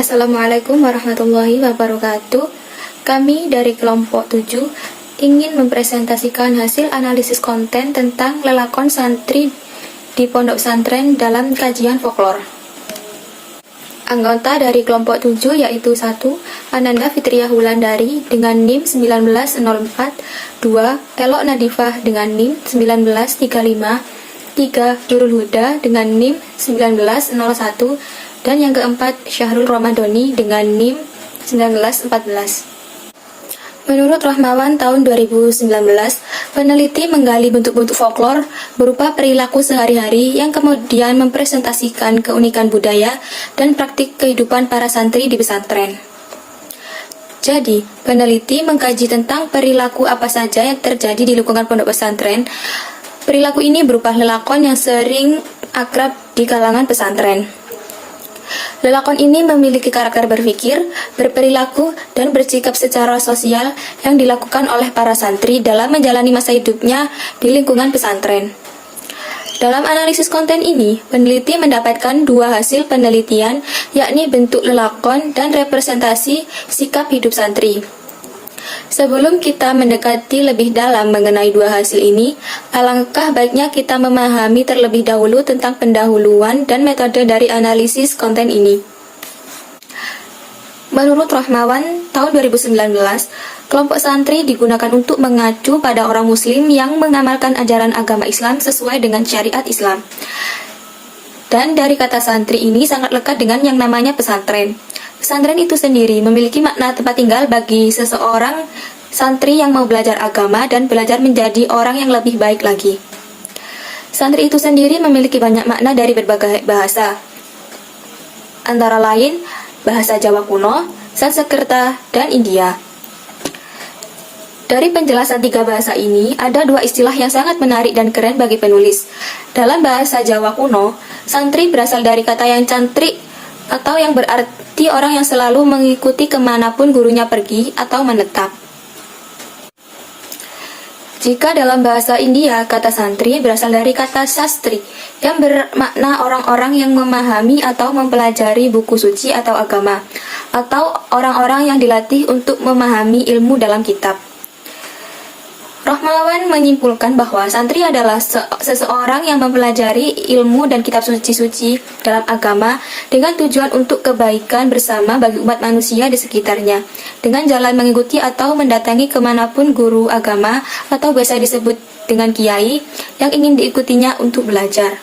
Assalamualaikum warahmatullahi wabarakatuh. Kami dari kelompok 7 ingin mempresentasikan hasil analisis konten tentang lelakon santri di pondok pesantren dalam kajian folklore. Anggota dari kelompok 7 yaitu 1. Ananda Fitriah Wulandari dengan NIM 1904, 2. Elok Nadifah dengan NIM 1935, 3. Nurul Huda dengan NIM 1901, dan yang keempat Syahrul Ramadhani dengan NIM 1914. Menurut Rahmawan tahun 2019, peneliti menggali bentuk-bentuk folklore berupa perilaku sehari-hari yang kemudian mempresentasikan keunikan budaya dan praktik kehidupan para santri di pesantren. Jadi, peneliti mengkaji tentang perilaku apa saja yang terjadi di lingkungan pondok pesantren. Perilaku ini berupa lelakon yang sering akrab di kalangan pesantren. Lelakon ini memiliki karakter berpikir, berperilaku, dan bersikap secara sosial yang dilakukan oleh para santri dalam menjalani masa hidupnya di lingkungan pesantren. Dalam analisis konten ini, peneliti mendapatkan dua hasil penelitian, yakni bentuk lelakon dan representasi sikap hidup santri. Sebelum kita mendekati lebih dalam mengenai dua hasil ini, alangkah baiknya kita memahami terlebih dahulu tentang pendahuluan dan metode dari analisis konten ini. Menurut Rahmawan, tahun 2019, kelompok santri digunakan untuk mengacu pada orang muslim yang mengamalkan ajaran agama Islam sesuai dengan syariat Islam. Dan dari kata santri ini sangat lekat dengan yang namanya pesantren. Pesantren itu sendiri memiliki makna tempat tinggal bagi seseorang santri yang mau belajar agama dan belajar menjadi orang yang lebih baik lagi. Santri itu sendiri memiliki banyak makna dari berbagai bahasa, antara lain bahasa Jawa kuno, Sanskerta, dan India. Dari penjelasan tiga bahasa ini, ada dua istilah yang sangat menarik dan keren bagi penulis. Dalam bahasa Jawa kuno, santri berasal dari kata yang cantrik atau yang berarti orang yang selalu mengikuti kemanapun gurunya pergi atau menetap. Jika dalam bahasa India, kata santri berasal dari kata sastri, yang bermakna orang-orang yang memahami atau mempelajari buku suci atau agama, atau orang-orang yang dilatih untuk memahami ilmu dalam kitab. Rahmawan menyimpulkan bahwa santri adalah seseorang yang mempelajari ilmu dan kitab suci-suci dalam agama dengan tujuan untuk kebaikan bersama bagi umat manusia di sekitarnya, dengan jalan mengikuti atau mendatangi kemanapun guru agama atau biasa disebut dengan kiai yang ingin diikutinya untuk belajar.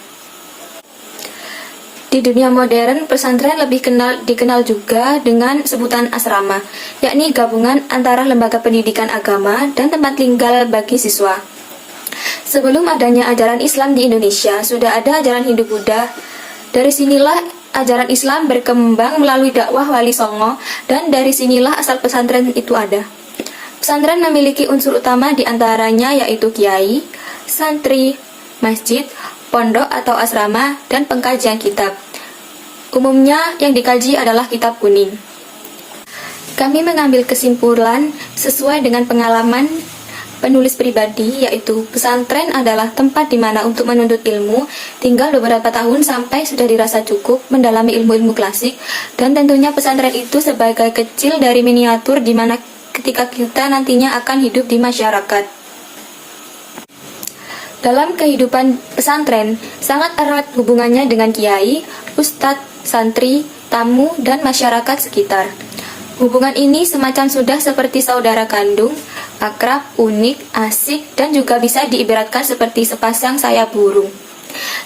Di dunia modern, pesantren lebih dikenal juga dengan sebutan asrama, yakni gabungan antara lembaga pendidikan agama dan tempat tinggal bagi siswa. Sebelum adanya ajaran Islam di Indonesia, sudah ada ajaran Hindu-Buddha. Dari sinilah ajaran Islam berkembang melalui dakwah Wali Songo, dan dari sinilah asal pesantren itu ada. Pesantren memiliki unsur utama di antaranya yaitu kiai, santri, masjid, pondok atau asrama, dan pengkajian kitab. Umumnya yang dikaji adalah kitab kuning. Kami mengambil kesimpulan sesuai dengan pengalaman penulis pribadi, yaitu pesantren adalah tempat di mana untuk menuntut ilmu, tinggal beberapa tahun sampai sudah dirasa cukup mendalami ilmu-ilmu klasik, dan tentunya pesantren itu sebagai kecil dari miniatur di mana ketika kita nantinya akan hidup di masyarakat. Dalam kehidupan pesantren, sangat erat hubungannya dengan kiai, ustadz, santri, tamu, dan masyarakat sekitar. Hubungan ini semacam sudah seperti saudara kandung, akrab, unik, asik, dan juga bisa diibaratkan seperti sepasang sayap burung.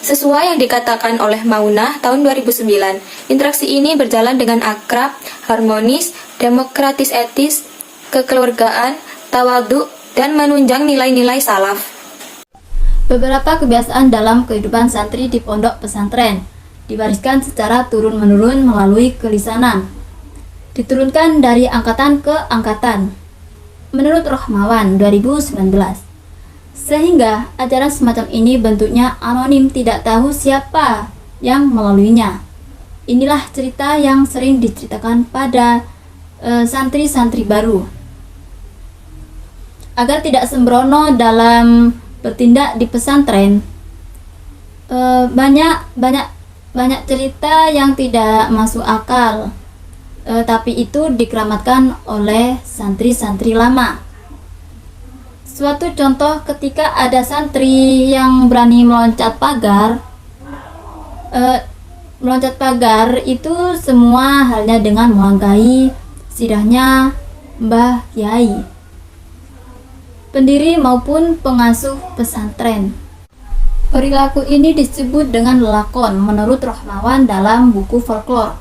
Sesuai yang dikatakan oleh Maunah tahun 2009, interaksi ini berjalan dengan akrab, harmonis, demokratis etis, kekeluargaan, tawadhu, dan menunjang nilai-nilai salaf. Beberapa kebiasaan dalam kehidupan santri di pondok pesantren diwariskan secara turun-menurun melalui kelisanan, diturunkan dari angkatan ke angkatan. Menurut Rahmawan 2019, sehingga ajaran semacam ini bentuknya anonim, tidak tahu siapa yang melaluinya. Inilah cerita yang sering diceritakan pada santri-santri baru. Agar tidak sembrono dalam bertindak di pesantren, banyak cerita yang tidak masuk akal. tapi itu dikeramatkan oleh santri-santri lama. Suatu contoh ketika ada santri yang berani meloncat pagar. Meloncat pagar itu semua halnya dengan melangkahi sidahnya Mbah Kiai, pendiri maupun pengasuh pesantren. Perilaku ini disebut dengan lelakon menurut Rohmawan dalam buku folklore.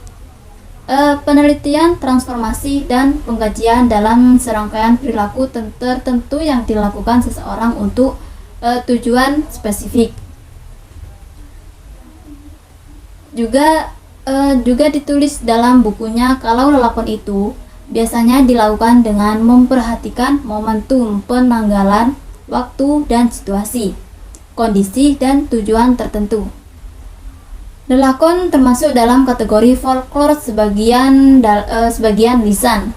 Penelitian, transformasi, dan pengkajian dalam serangkaian perilaku tertentu yang dilakukan seseorang untuk tujuan spesifik. Juga ditulis dalam bukunya kalau lelakon itu biasanya dilakukan dengan memperhatikan momentum penanggalan, waktu dan situasi, kondisi dan tujuan tertentu. Lelakon termasuk dalam kategori folklore sebagian lisan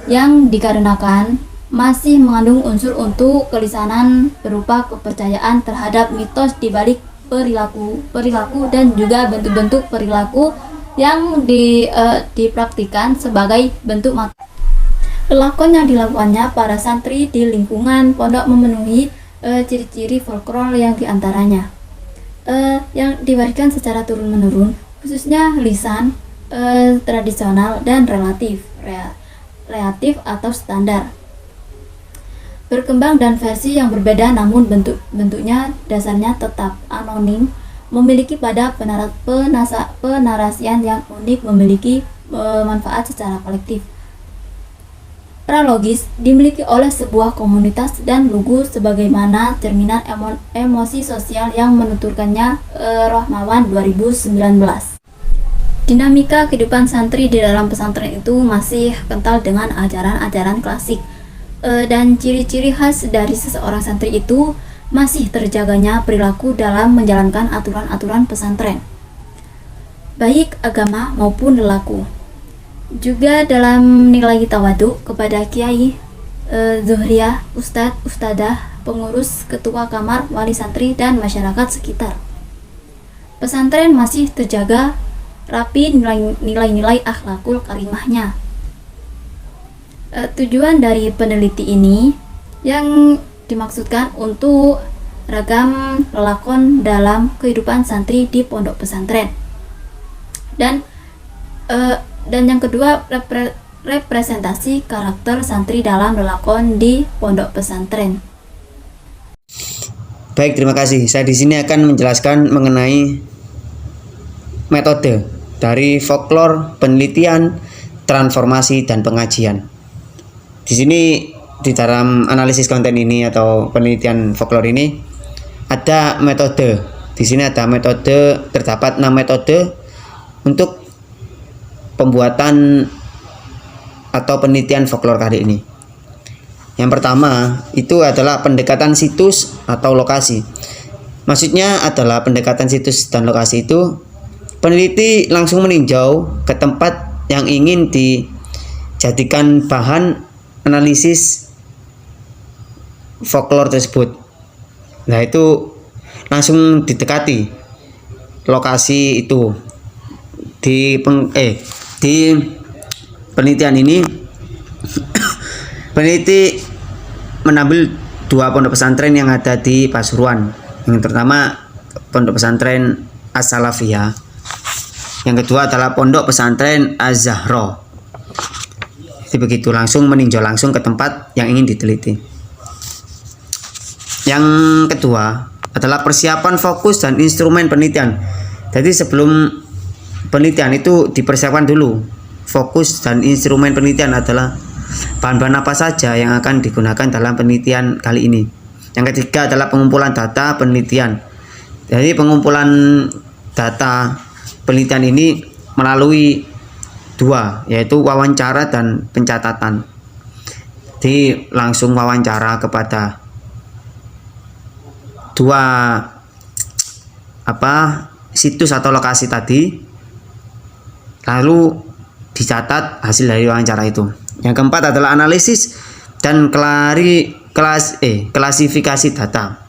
yang dikarenakan masih mengandung unsur untuk kelisanan berupa kepercayaan terhadap mitos di balik perilaku dan juga bentuk-bentuk perilaku yang dipraktikkan sebagai bentuk mata. Lelakon yang dilakukannya para santri di lingkungan pondok memenuhi ciri-ciri folklore yang diantaranya yang diwariskan secara turun-menurun, khususnya lisan, tradisional dan relatif atau standar. Berkembang dan versi yang berbeda namun bentuknya dasarnya tetap anonim, memiliki pada penarasian yang unik, memiliki manfaat secara kolektif. Pralogis dimiliki oleh sebuah komunitas dan lugu sebagaimana cerminan emosi sosial yang menuturkannya Rohmawan 2019. Dinamika kehidupan santri di dalam pesantren itu masih kental dengan ajaran-ajaran klasik, dan ciri-ciri khas dari seseorang santri itu masih terjaganya perilaku dalam menjalankan aturan-aturan pesantren, baik agama maupun laku. Juga dalam nilai tawadu kepada kiai, zuhriyah, ustadz, ustadah, pengurus, ketua kamar, wali santri, dan masyarakat sekitar. Pesantren masih terjaga rapi nilai-nilai akhlakul karimahnya. Tujuan dari peneliti ini yang dimaksudkan untuk ragam lelakon dalam kehidupan santri di pondok pesantren. Dan yang kedua, representasi karakter santri dalam lelakon di pondok pesantren. Baik, terima kasih. Saya di sini akan menjelaskan mengenai metode dari folklore, penelitian, transformasi, dan pengajian. Di sini di dalam analisis konten ini atau penelitian folklore ini ada metode. Di sini ada metode, terdapat 6 metode untuk pembuatan atau penelitian folklore kali ini. Yang pertama itu adalah pendekatan situs atau lokasi. Maksudnya adalah pendekatan situs dan lokasi itu peneliti langsung meninjau ke tempat yang ingin dijadikan bahan analisis folklore tersebut. Nah, itu langsung didekati lokasi itu. Di penelitian ini peneliti menambil 2 pondok pesantren yang ada di Pasuruan. Yang pertama pondok pesantren As-Salafiyah, yang kedua adalah pondok pesantren Az-Zahra. Jadi begitu, langsung meninjau langsung ke tempat yang ingin diteliti. Yang kedua adalah persiapan fokus dan instrumen penelitian. Jadi sebelum penelitian itu dipersiapkan dulu. Fokus dan instrumen penelitian adalah bahan-bahan apa saja yang akan digunakan dalam penelitian kali ini. Yang ketiga adalah pengumpulan data penelitian. Jadi pengumpulan data penelitian ini melalui 2, yaitu wawancara dan pencatatan. Jadi langsung wawancara kepada 2 situs atau lokasi tadi, lalu dicatat hasil dari wawancara itu. Yang keempat adalah analisis dan klasifikasi data.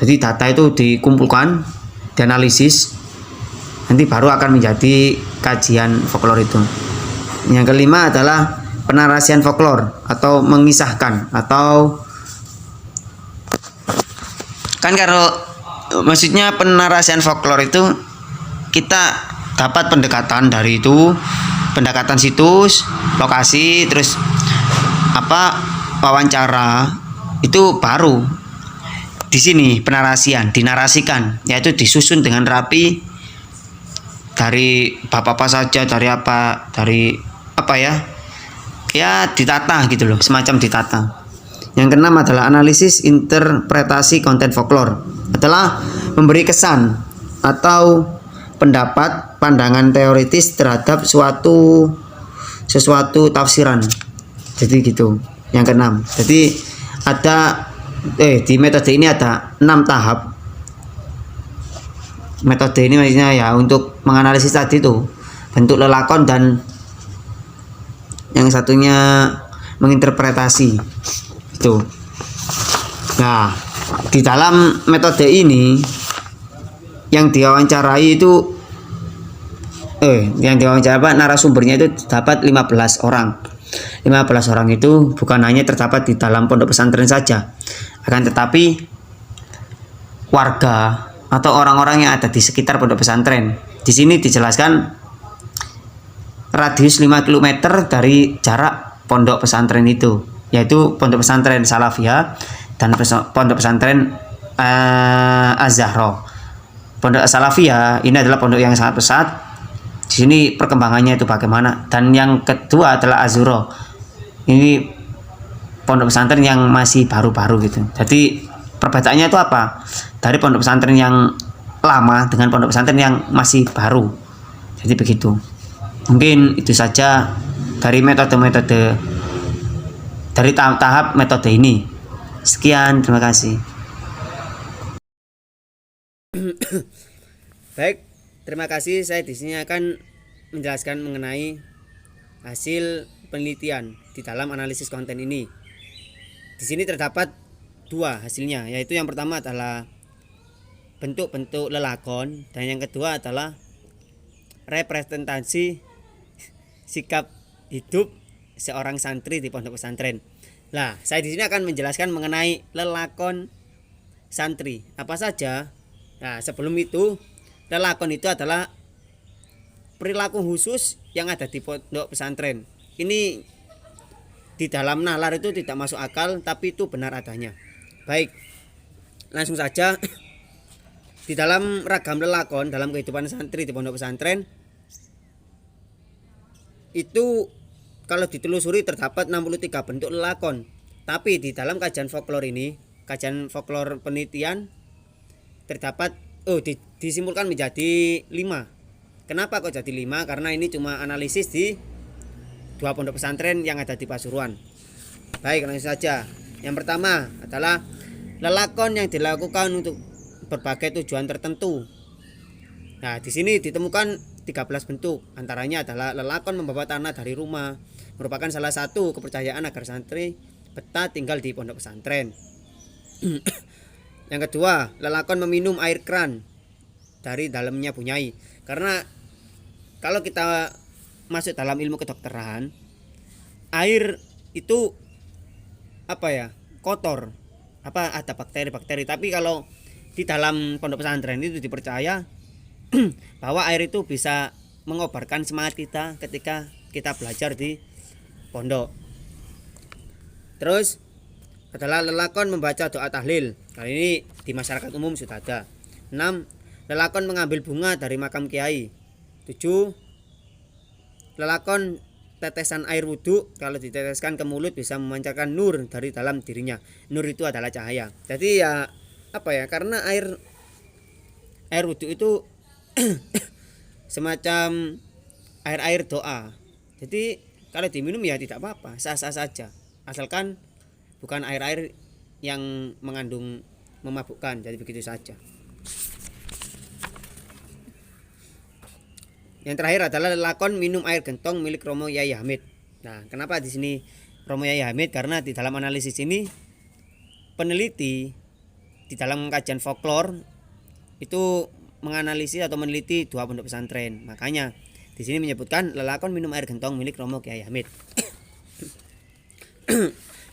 Jadi data itu dikumpulkan, dianalisis, nanti baru akan menjadi kajian folklore itu. Yang kelima adalah penarasian folklor atau mengisahkan, atau kan kalau maksudnya penarasian folklor itu kita dapat pendekatan dari itu, pendekatan situs, lokasi, terus wawancara, itu baru di sini penarasian dinarasikan, yaitu disusun dengan rapi dari apa saja, dari ditata gitu loh, semacam ditata. Yang keenam adalah analisis interpretasi konten folklor, adalah memberi kesan atau pendapat pandangan teoritis terhadap sesuatu tafsiran. Jadi gitu. Yang keenam. Jadi ada di metode ini ada 6 tahap. Metode ini maksudnya ya untuk menganalisis tadi itu bentuk lelakon dan yang satunya menginterpretasi itu. Nah, di dalam metode ini yang diwawancarai itu narasumbernya itu dapat 15 orang. 15 orang itu bukan hanya terdapat di dalam pondok pesantren saja, akan tetapi warga atau orang-orang yang ada di sekitar pondok pesantren. Di sini dijelaskan radius 5 km dari jarak pondok pesantren itu, yaitu pondok pesantren Salafiyah dan pondok pesantren Az-Zahra. Pondok Salafiyah ini adalah pondok yang sangat pesat. Di sini perkembangannya itu bagaimana. Dan yang kedua adalah Az-Zahra. Ini pondok pesantren yang masih baru-baru gitu. Jadi perbedaannya itu apa? Dari pondok pesantren yang lama dengan pondok pesantren yang masih baru. Jadi begitu. Mungkin itu saja dari metode-metode, dari tahap-tahap metode ini. Sekian, terima kasih. Baik, terima kasih. Saya di sini akan menjelaskan mengenai hasil penelitian di dalam analisis konten ini. Di sini terdapat 2 hasilnya, yaitu yang pertama adalah bentuk-bentuk lelakon dan yang kedua adalah representasi sikap hidup seorang santri di pondok pesantren. Nah, saya di sini akan menjelaskan mengenai lelakon santri. Apa saja? Nah, sebelum itu, lelakon itu adalah perilaku khusus yang ada di pondok pesantren. Ini di dalam nalar itu tidak masuk akal, tapi itu benar adanya. Baik, langsung saja. Di dalam ragam lelakon dalam kehidupan santri di pondok pesantren itu kalau ditelusuri terdapat 63 bentuk lelakon. Tapi di dalam kajian folklor ini, kajian folklor penelitian terdapat disimpulkan menjadi 5. Kenapa kok jadi 5? Karena ini cuma analisis di 2 pondok pesantren yang ada di Pasuruan. Baik, langsung saja. Yang pertama adalah lelakon yang dilakukan untuk berbagai tujuan tertentu. Nah, di sini ditemukan 13 bentuk. Antaranya adalah lelakon membawa tanah dari rumah, merupakan salah satu kepercayaan agar santri betah tinggal di pondok pesantren. Yang kedua, lelakon meminum air kran dari dalamnya bunyai. Karena kalau kita masuk dalam ilmu kedokteran, air itu kotor, ada bakteri-bakteri. Tapi kalau di dalam pondok pesantren itu dipercaya bahwa air itu bisa mengobarkan semangat kita ketika kita belajar di pondok. Terus adalah lelakon membaca doa tahlil. Kali ini di masyarakat umum sudah ada. 6. Lelakon mengambil bunga dari makam kiai. 7. Lelakon tetesan air wudhu, kalau diteteskan ke mulut bisa memancarkan nur dari dalam dirinya. Nur itu adalah cahaya. Jadi karena air wudhu itu semacam air doa. Jadi kalau diminum ya tidak apa-apa, sah-sah saja, asalkan bukan air yang mengandung memabukkan. Jadi begitu saja. Yang terakhir adalah lelakon minum air gentong milik Romo Yai Hamid. Nah, kenapa di sini Romo Yai Hamid? Karena di dalam analisis ini peneliti di dalam kajian folklor itu menganalisis atau meneliti 2 pondok pesantren. Makanya Di sini menyebutkan lelakon minum air gentong milik Romo Kyai Hamid.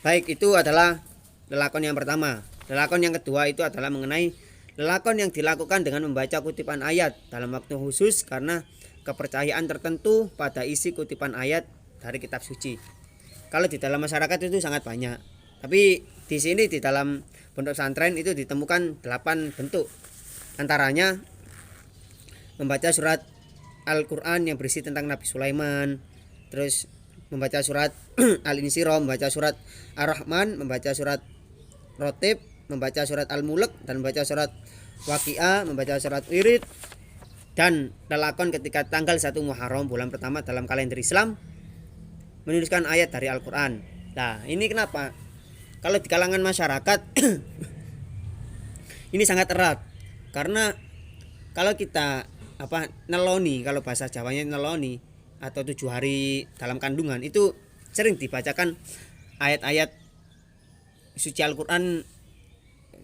Baik, itu adalah lelakon yang pertama. Lelakon yang kedua itu adalah mengenai lelakon yang dilakukan dengan membaca kutipan ayat dalam waktu khusus karena kepercayaan tertentu pada isi kutipan ayat dari kitab suci. Kalau di dalam masyarakat itu sangat banyak. Tapi di sini di dalam pondok pesantren itu ditemukan 8 bentuk. Antaranya membaca surat Al-Quran yang berisi tentang Nabi Sulaiman, terus membaca surat Al-Insyirah, membaca surat Ar-Rahman, membaca surat Rotib, membaca surat Al-Mulk, dan membaca surat Waqiah, membaca surat Wirid, dan lelakon ketika tanggal 1 Muharram bulan pertama dalam kalender Islam menuliskan ayat dari Al-Quran. Nah, ini kenapa? Kalau di kalangan masyarakat ini sangat erat, karena kalau kita neloni, kalau bahasa Jawanya neloni atau 7 hari dalam kandungan itu sering dibacakan ayat-ayat suci Al-Quran,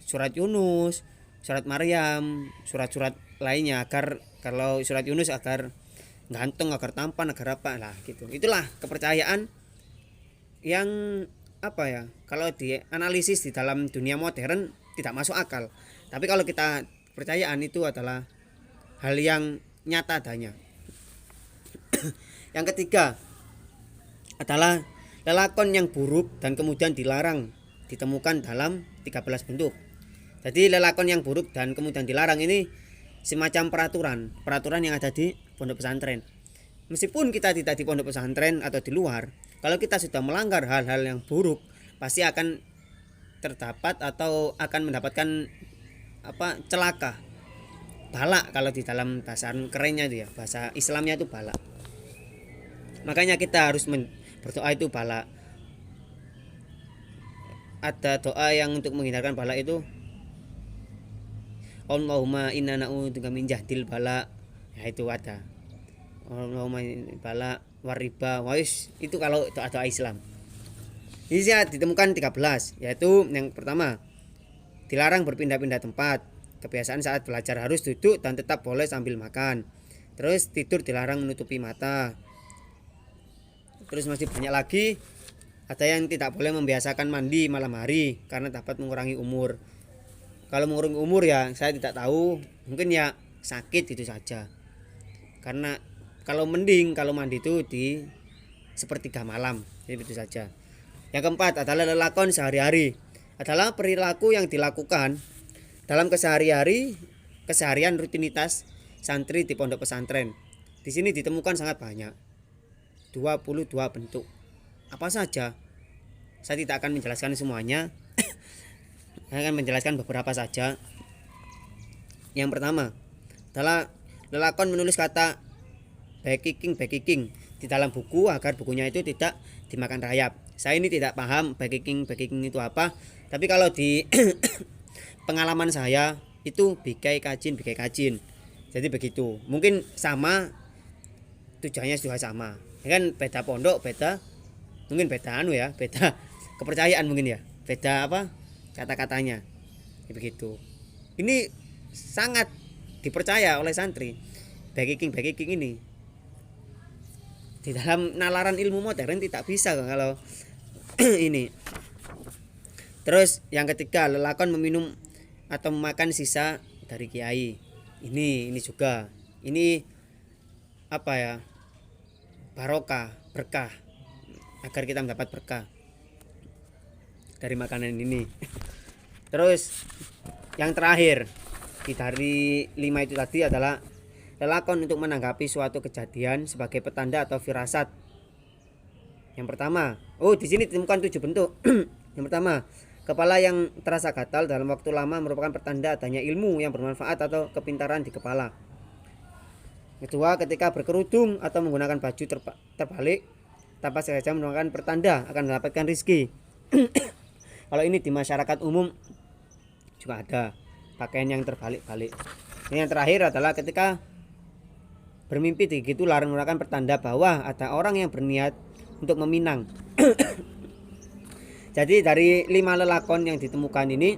surat Yunus, surat Maryam, surat-surat lainnya, agar kalau surat Yunus agar gantung, agar tampan, agar apa lah gitu. Itulah kepercayaan yang kalau dianalisis di dalam dunia modern tidak masuk akal. Tapi kalau kita percayaan itu adalah hal yang nyata adanya. Yang ketiga adalah lelakon yang buruk dan kemudian dilarang, ditemukan dalam 13 bentuk. Jadi lelakon yang buruk dan kemudian dilarang ini semacam peraturan yang ada di pondok pesantren. Meskipun kita tidak di pondok pesantren atau di luar, kalau kita sudah melanggar hal-hal yang buruk, pasti akan terdapat atau akan mendapatkan celaka. Bala kalau di dalam bahasa kerennya itu ya, bahasa Islamnya itu bala. Makanya kita harus berdoa itu bala. Ada doa yang untuk menghindarkan bala itu, Allahumma inna na'udzubika min jahdil bala. Ya itu ada. Allahumma bala wariba wais, itu kalau doa-doa Islam. Ini ditemukan 13, yaitu yang pertama, dilarang berpindah-pindah tempat. Kebiasaan saat belajar harus duduk dan tetap boleh sambil makan. Terus tidur dilarang menutupi mata. Terus masih banyak lagi. Ada yang tidak boleh membiasakan mandi malam hari karena dapat mengurangi umur. Kalau mengurangi umur ya saya tidak tahu, mungkin ya sakit itu saja. Karena kalau mending kalau mandi itu di sepertiga malam, jadi itu saja. Yang keempat adalah lelakon sehari-hari. Adalah perilaku yang dilakukan dalam keseharian rutinitas santri di pondok pesantren. Di sini ditemukan sangat banyak, 22 bentuk. Apa saja? Saya tidak akan menjelaskan semuanya. Saya akan menjelaskan beberapa saja. Yang pertama adalah lelakon menulis kata backkiking di dalam buku agar bukunya itu tidak dimakan rayap. Saya ini tidak paham backkiking itu apa, tapi kalau di pengalaman saya itu bikai kajin. Jadi begitu. Mungkin sama, tujuannya juga sama. Kan beda pondok, mungkin beda beda kepercayaan mungkin ya. Beda kata-katanya. Ya, begitu. Ini sangat dipercaya oleh santri. Backkiking ini. Di dalam nalaran ilmu modern tidak bisa kalau ini. Terus yang ketiga, lelakon meminum atau memakan sisa dari kiai. Ini juga. Ini barokah, berkah. Agar kita mendapat berkah dari makanan ini. Terus yang terakhir dari 5 itu tadi adalah lelakon untuk menanggapi suatu kejadian sebagai petanda atau firasat. Yang pertama, di sini ditemukan 7 bentuk. Yang pertama, kepala yang terasa gatal dalam waktu lama merupakan pertanda adanya ilmu yang bermanfaat atau kepintaran di kepala. Kedua, ketika berkerudung atau menggunakan baju terbalik tanpa sengaja merupakan pertanda akan mendapatkan rezeki. Kalau ini di masyarakat umum juga ada pakaian yang terbalik-balik. Yang terakhir adalah ketika bermimpi digigit ular merupakan pertanda bahwa ada orang yang berniat untuk meminang. Jadi dari 5 lelakon yang ditemukan ini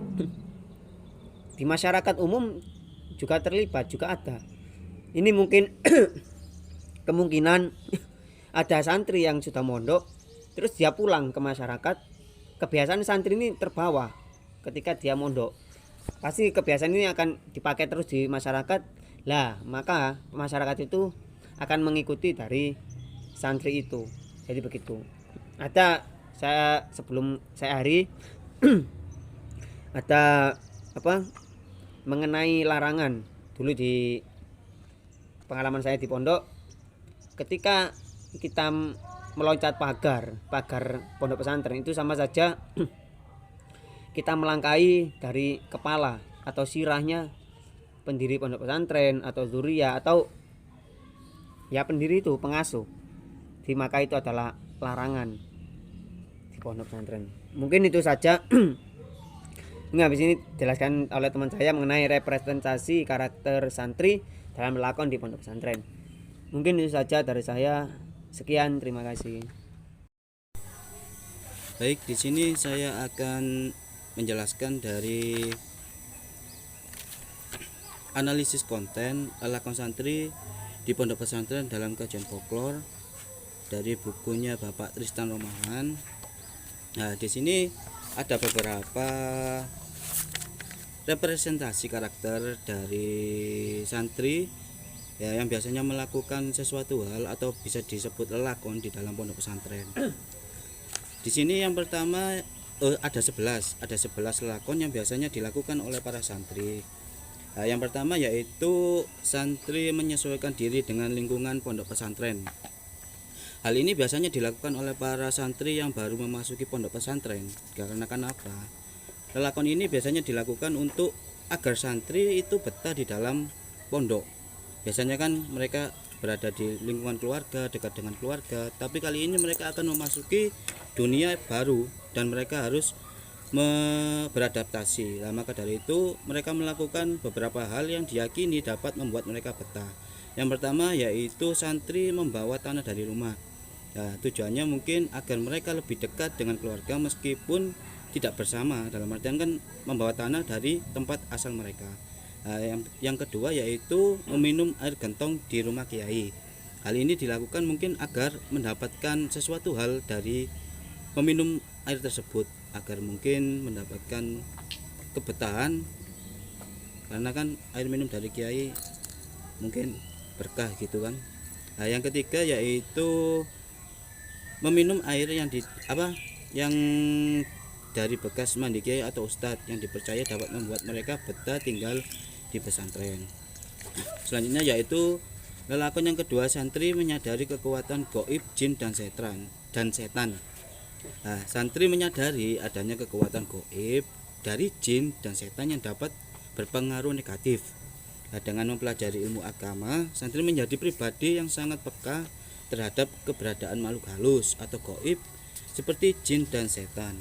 di masyarakat umum juga terlibat, juga ada. Ini mungkin kemungkinan ada santri yang sudah mondok terus dia pulang ke masyarakat, kebiasaan santri ini terbawa ketika dia mondok. Pasti kebiasaan ini akan dipakai terus di masyarakat. Lah, maka masyarakat itu akan mengikuti dari santri itu. Jadi begitu. Ada saya sebelum saya hari ada mengenai larangan dulu di pengalaman saya di pondok, ketika kita meloncat pagar pondok pesantren itu sama saja kita melangkahi dari kepala atau sirahnya pendiri pondok pesantren atau dzurriyyah atau ya pendiri itu, pengasuh. Maka itu adalah larangan di pondok pesantren. Mungkin itu saja. Ini habis ini jelaskan oleh teman saya mengenai representasi karakter santri dalam lakon di pondok pesantren. Mungkin itu saja dari saya. Sekian, terima kasih. Baik, di sini saya akan menjelaskan dari analisis konten lakon santri di pondok pesantren dalam kajian folklore dari bukunya Bapak Tristan Romahan. Nah, di sini ada beberapa representasi karakter dari santri ya, yang biasanya melakukan sesuatu hal atau bisa disebut lelakon di dalam pondok pesantren. Di sini yang pertama ada 11 lelakon yang biasanya dilakukan oleh para santri. Nah, yang pertama yaitu santri menyesuaikan diri dengan lingkungan pondok pesantren. Hal ini biasanya dilakukan oleh para santri yang baru memasuki pondok pesantren. Karena apa? Lelakon ini biasanya dilakukan untuk agar santri itu betah di dalam pondok. Biasanya kan mereka berada di lingkungan keluarga, dekat dengan keluarga, tapi kali ini mereka akan memasuki dunia baru dan mereka harus beradaptasi. Nah, maka dari itu mereka melakukan beberapa hal yang diyakini dapat membuat mereka betah. Yang pertama yaitu santri membawa tanah dari rumah. Nah, tujuannya mungkin agar mereka lebih dekat dengan keluarga meskipun tidak bersama, dalam artian kan membawa tanah dari tempat asal mereka. Nah, yang kedua yaitu meminum air gentong di rumah kiai. Hal ini dilakukan mungkin agar mendapatkan sesuatu hal dari meminum air tersebut, agar mungkin mendapatkan kebetahan, karena kan air minum dari kiai mungkin berkah gitu kan. Nah, yang ketiga yaitu meminum air yang dari bekas mandi kiai atau ustadz yang dipercaya dapat membuat mereka betah tinggal di pesantren. Selanjutnya yaitu lelakon yang kedua, santri menyadari kekuatan gaib, jin dan setan. Nah, santri menyadari adanya kekuatan gaib dari jin dan setan yang dapat berpengaruh negatif. Nah, dengan mempelajari ilmu agama, santri menjadi pribadi yang sangat peka terhadap keberadaan makhluk halus atau gaib seperti jin dan setan.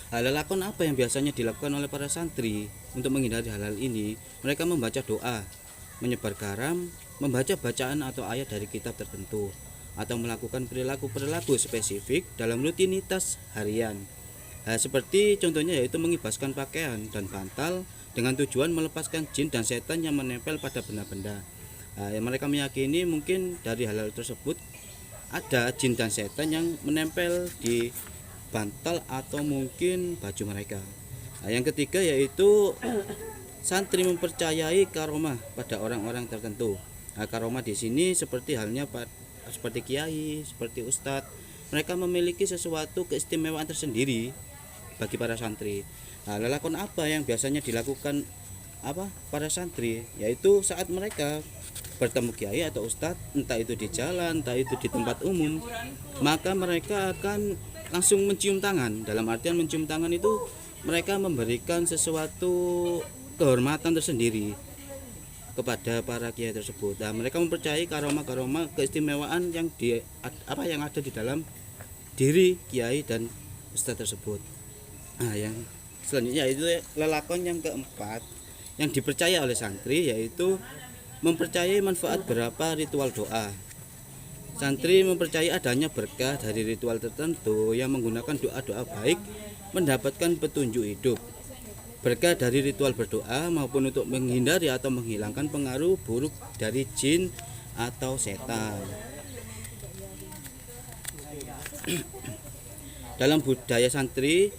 Lelakon apa yang biasanya dilakukan oleh para santri untuk menghindari hal-hal ini? Mereka membaca doa, menyebar garam, membaca bacaan atau ayat dari kitab tertentu, atau melakukan perilaku spesifik dalam rutinitas harian. Seperti contohnya yaitu mengibaskan pakaian dan bantal dengan tujuan melepaskan jin dan setan yang menempel pada benda-benda. Yang mereka meyakini mungkin dari hal-hal tersebut ada jin dan setan yang menempel di bantal atau mungkin baju mereka. Yang ketiga yaitu santri mempercayai karomah pada orang-orang tertentu. Karomah di sini seperti halnya seperti kiai, seperti ustadz, mereka memiliki sesuatu keistimewaan tersendiri bagi para santri. Lelakon apa yang biasanya dilakukan para santri, yaitu saat mereka bertemu kiai atau ustadz, entah itu di jalan, entah itu di tempat umum, maka mereka akan langsung mencium tangan. Dalam artian mencium tangan itu mereka memberikan sesuatu kehormatan tersendiri kepada para kiai tersebut. Mereka mempercayai karomah keistimewaan yang ada di dalam diri kiai dan ustadz tersebut. Yang selanjutnya itu lelakon yang keempat yang dipercaya oleh santri, yaitu mempercayai manfaat beberapa ritual doa. Santri mempercayai adanya berkah dari ritual tertentu yang menggunakan doa-doa baik mendapatkan petunjuk hidup. Berkah dari ritual berdoa maupun untuk menghindari atau menghilangkan pengaruh buruk dari jin atau setan. Dalam budaya santri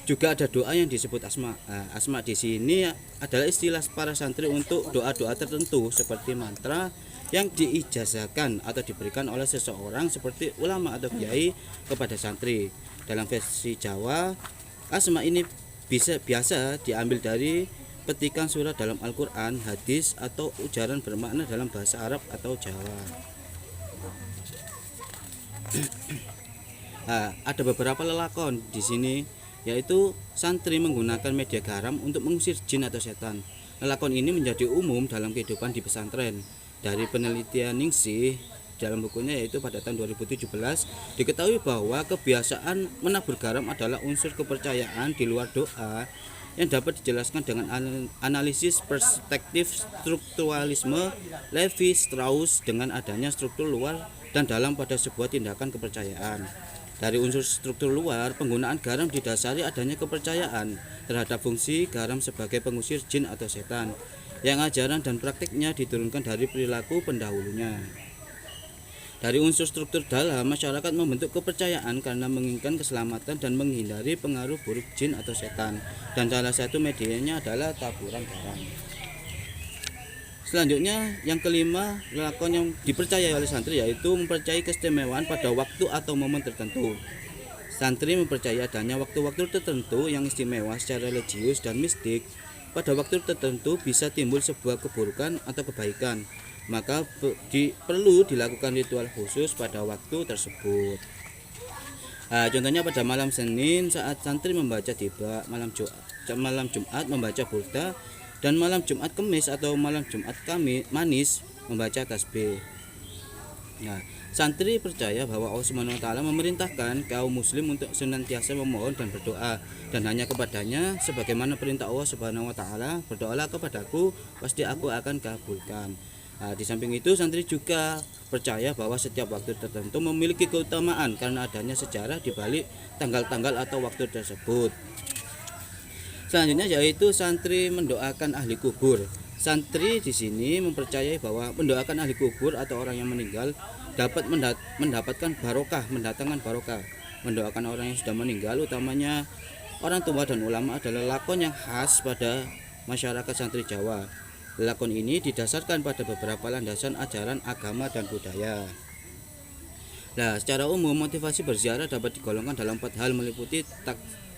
juga ada doa yang disebut asma. Asma di sini adalah istilah para santri untuk doa-doa tertentu seperti mantra yang diijazahkan atau diberikan oleh seseorang seperti ulama atau kiai kepada santri. Dalam versi Jawa, asma ini biasa diambil dari petikan surat dalam Al-Quran, hadis, atau ujaran bermakna dalam bahasa Arab atau Jawa. Ada beberapa lelakon di sini, yaitu santri menggunakan media garam untuk mengusir jin atau setan. Lelakon ini menjadi umum dalam kehidupan di pesantren. Dari penelitian Ningsih dalam bukunya, yaitu pada tahun 2017, diketahui bahwa kebiasaan menabur garam adalah unsur kepercayaan di luar doa yang dapat dijelaskan dengan analisis perspektif strukturalisme Levi Strauss dengan adanya struktur luar dan dalam pada sebuah tindakan kepercayaan. Dari unsur struktur luar, penggunaan garam didasari adanya kepercayaan terhadap fungsi garam sebagai pengusir jin atau setan, yang ajaran dan praktiknya diturunkan dari perilaku pendahulunya. Dari unsur struktur dalam, masyarakat membentuk kepercayaan karena menginginkan keselamatan dan menghindari pengaruh buruk jin atau setan, dan salah satu medianya adalah taburan garam. Selanjutnya, yang kelima, lelakon yang dipercayai oleh santri yaitu mempercayai keistimewaan pada waktu atau momen tertentu. Santri mempercayai adanya waktu-waktu tertentu yang istimewa secara religius dan mistik. Pada waktu tertentu bisa timbul sebuah keburukan atau kebaikan, maka perlu dilakukan ritual khusus pada waktu tersebut. Contohnya pada malam Senin saat santri membaca tiba, malam Jumat membaca burda, dan malam Jumat Kemis atau malam Jumat Manis membaca tasbih. Santri percaya bahwa Allah SWT memerintahkan kaum muslim untuk senantiasa memohon dan berdoa, dan hanya kepadanya sebagaimana perintah Allah SWT, berdoalah kepadaku pasti aku akan kabulkan. Di samping itu, santri juga percaya bahwa setiap waktu tertentu memiliki keutamaan karena adanya sejarah di balik tanggal-tanggal atau waktu tersebut. Selanjutnya yaitu santri mendoakan ahli kubur. Santri di sini mempercayai bahwa mendoakan ahli kubur atau orang yang meninggal dapat mendapatkan barokah, mendatangkan barokah. Mendoakan orang yang sudah meninggal, utamanya orang tua dan ulama, adalah lakon yang khas pada masyarakat santri Jawa. Lakon ini didasarkan pada beberapa landasan ajaran agama dan budaya. Secara umum motivasi berziarah dapat digolongkan dalam 4 hal, meliputi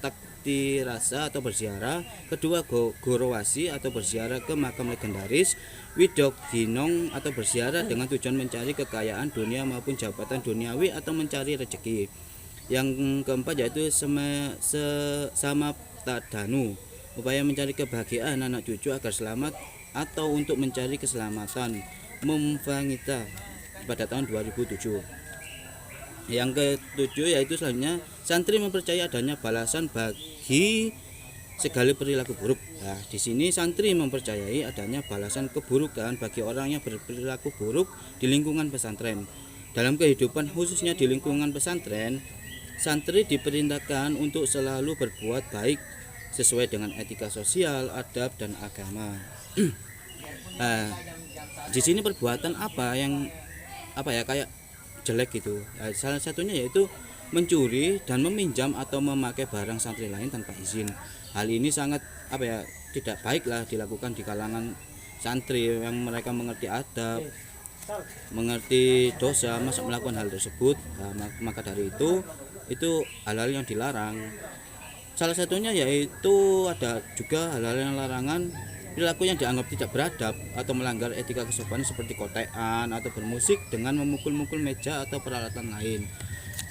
takti rasa atau berziarah, kedua gorowasi atau berziarah ke makam legendaris, widok dinong atau berziarah dengan tujuan mencari kekayaan dunia maupun jabatan duniawi atau mencari rezeki. Yang keempat yaitu samaptadanu, upaya mencari kebahagiaan anak cucu agar selamat atau untuk mencari keselamatan, Mumfangita pada tahun 2007. Yang ketujuh yaitu selanjutnya santri mempercayai adanya balasan bagi segala perilaku buruk. Di sini santri mempercayai adanya balasan keburukan bagi orang yang berperilaku buruk di lingkungan pesantren. Dalam kehidupan khususnya di lingkungan pesantren, santri diperintahkan untuk selalu berbuat baik sesuai dengan etika sosial, adab dan agama. Di sini perbuatan apa yang kayak jelek gitu. Salah satunya yaitu mencuri dan meminjam atau memakai barang santri lain tanpa izin. Hal ini sangat tidak baik lah dilakukan di kalangan santri yang mereka mengerti adab, mengerti dosa, masa melakukan hal tersebut. Maka dari itu hal-hal yang dilarang. Salah satunya yaitu ada juga hal-hal yang larangan, perilaku yang dianggap tidak beradab atau melanggar etika kesopanan seperti kotean atau bermusik dengan memukul-mukul meja atau peralatan lain,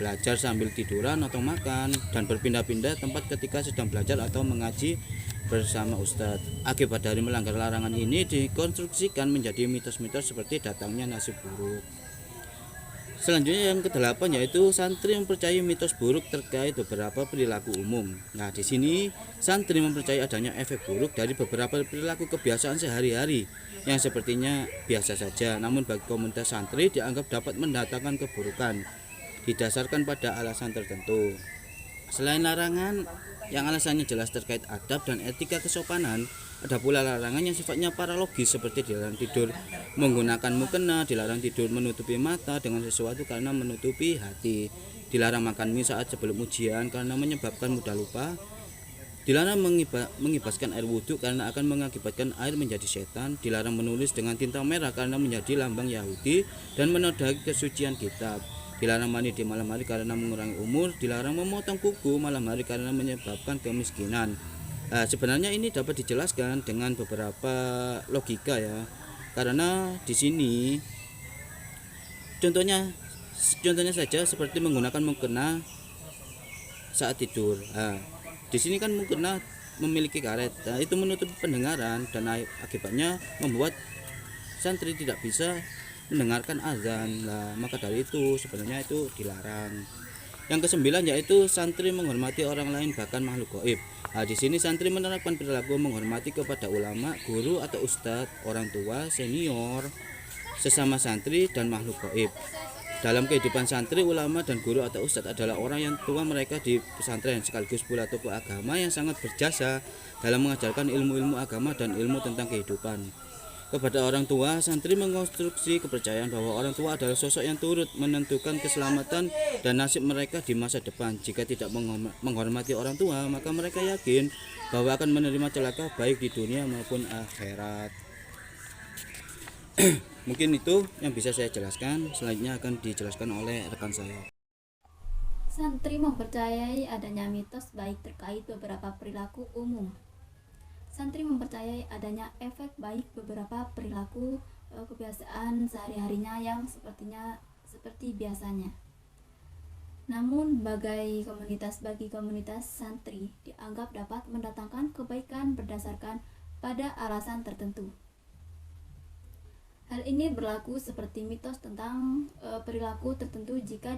belajar sambil tiduran atau makan, dan berpindah-pindah tempat ketika sedang belajar atau mengaji bersama ustadz. Akibat dari melanggar larangan ini dikonstruksikan menjadi mitos-mitos seperti datangnya nasib buruk. Selanjutnya yang ke-8 yaitu santri mempercayai mitos buruk terkait beberapa perilaku umum. Di sini santri mempercayai adanya efek buruk dari beberapa perilaku kebiasaan sehari-hari yang sepertinya biasa saja, namun bagi komunitas santri dianggap dapat mendatangkan keburukan didasarkan pada alasan tertentu. Selain larangan yang alasannya jelas terkait adab dan etika kesopanan, Ada pula larangan yang sifatnya paralogis seperti dilarang tidur menggunakan mukena, dilarang tidur menutupi mata dengan sesuatu karena menutupi hati, dilarang makan mie saat sebelum ujian karena menyebabkan mudah lupa, dilarang mengibaskan air wudhu karena akan mengakibatkan air menjadi setan, dilarang menulis dengan tinta merah karena menjadi lambang Yahudi dan menodai kesucian kitab, dilarang mandi di malam hari karena mengurangi umur, dilarang memotong kuku malam hari karena menyebabkan kemiskinan. Sebenarnya ini dapat dijelaskan dengan beberapa logika ya, karena di sini contohnya saja seperti menggunakan mukena saat tidur. Di sini kan mukena memiliki karet, itu menutup pendengaran dan akibatnya membuat santri tidak bisa mendengarkan azan. Maka dari itu sebenarnya itu dilarang. Yang kesembilan yaitu santri menghormati orang lain bahkan makhluk gaib. Di sini santri menerapkan perilaku menghormati kepada ulama, guru atau ustadz, orang tua, senior, sesama santri dan makhluk gaib. Dalam kehidupan santri, ulama dan guru atau ustadz adalah orang yang tua mereka di pesantren, sekaligus pula tokoh agama yang sangat berjasa dalam mengajarkan ilmu-ilmu agama dan ilmu tentang kehidupan. Kepada orang tua, santri mengonstruksi kepercayaan bahwa orang tua adalah sosok yang turut menentukan keselamatan dan nasib mereka di masa depan. Jika tidak menghormati orang tua, maka mereka yakin bahwa akan menerima celaka baik di dunia maupun akhirat. Mungkin itu yang bisa saya jelaskan. Selanjutnya akan dijelaskan oleh rekan saya. Santri mempercayai adanya mitos baik terkait beberapa perilaku umum. Santri mempercayai adanya efek baik beberapa perilaku kebiasaan sehari-harinya yang seperti biasanya. Namun bagi komunitas santri dianggap dapat mendatangkan kebaikan berdasarkan pada alasan tertentu. Hal ini berlaku seperti mitos tentang perilaku tertentu. Jika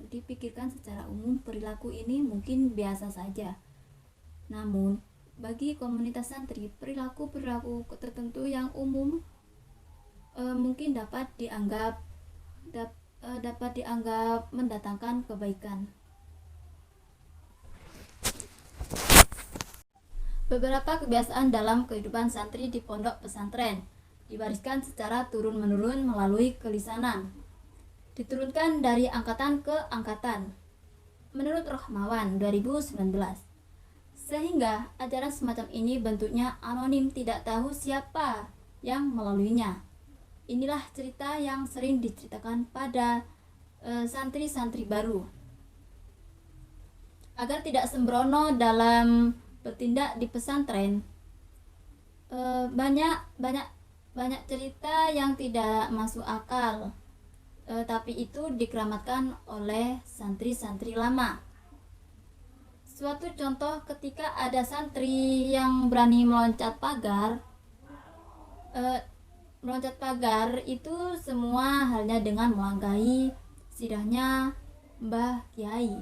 dipikirkan secara umum, perilaku ini mungkin biasa saja. Namun bagi komunitas santri, perilaku tertentu yang umum mungkin dapat dianggap mendatangkan kebaikan. Beberapa kebiasaan dalam kehidupan santri di pondok pesantren diwariskan secara turun-menurun melalui kelisanan, diturunkan dari angkatan ke angkatan. Menurut Rohmawan 2019, sehingga ajaran semacam ini bentuknya anonim, tidak tahu siapa yang melaluinya. Inilah cerita yang sering diceritakan pada santri-santri baru. Agar tidak sembrono dalam bertindak di pesantren, banyak cerita yang tidak masuk akal, tapi itu dikeramatkan oleh santri-santri lama. Suatu contoh, ketika ada santri yang berani meloncat pagar itu semua halnya dengan melangkahi sidahnya Mbah Kiai,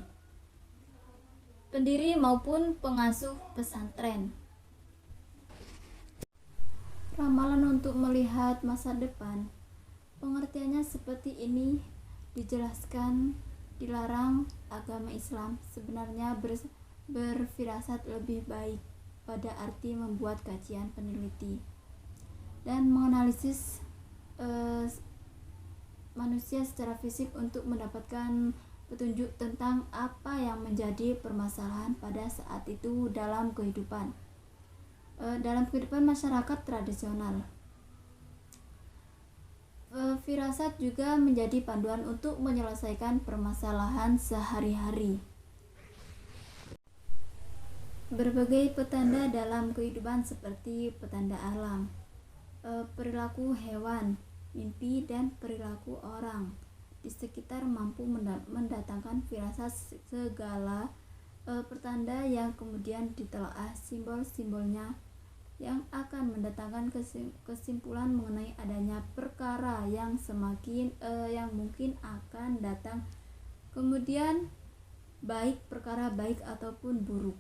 pendiri maupun pengasuh pesantren. Ramalan untuk melihat masa depan, pengertiannya seperti ini dijelaskan. Dilarang agama Islam sebenarnya berfirasat lebih baik pada arti membuat kajian peneliti dan menganalisis manusia secara fisik untuk mendapatkan petunjuk tentang apa yang menjadi permasalahan pada saat itu dalam kehidupan masyarakat tradisional. Firasat juga menjadi panduan untuk menyelesaikan permasalahan sehari-hari. Berbagai petanda dalam kehidupan seperti petanda alam, perilaku hewan, mimpi, dan perilaku orang di sekitar mampu mendatangkan firasat. Segala pertanda yang kemudian ditelaah simbol-simbolnya yang akan mendatangkan kesimpulan mengenai adanya perkara yang mungkin akan datang kemudian, baik perkara baik ataupun buruk.